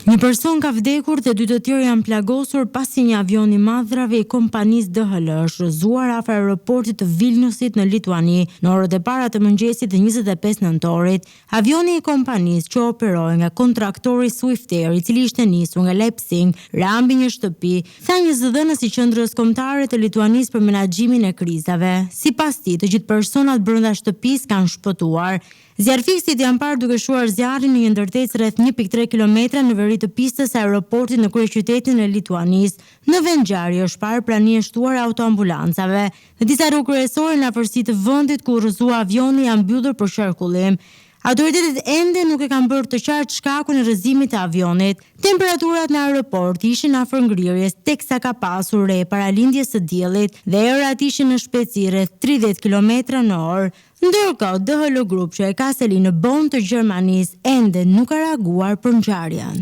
Një person ka vdekur dhe 2 të tjerë janë plagosur pasi një avion i mallrave i kompanisë është rrëzuar afër aeroportit të Vilniusit në Lituani në orët e para të mëngjesit të 25 nëntorit. Avioni i kompanisë që operohej nga kontraktori Swiftair, i cili ishte nisur nga Lajpzing, rambi një shtëpi, tha një zëdhënës i Qendrës Kombëtare të Lituanisë për Menaxhimin e Krizave. Sipas tij, të gjithë personat brenda shtëpisë kanë shpëtuar. Zjarfikësit janë parë duke shuar zjarrin në një ndërtesë rreth 1.3 kilometra në veri të pistës së aeroportit në kryeqytetin e Lituanisë. Në vend ngjarje është parë prani e shtuar autoambulancave. Në disa rrugë kryesore në afërsi të vendit ku rrëzua avioni janë mbyllur për qarkullim. Autoritetet ende nuk e kanë bërë të qartë shkakun e rrëzimit të avionit. Temperaturat në aeroport ishin afër ngrirjes, teksa ka pasur re paralindjes së diellit dhe erat ishin në shpejtësi rreth 30 km/h. Ndërkohë, DHL Group që e ka seli në Bonn të Gjermanisë ende nuk ka reaguar për ngjarjen.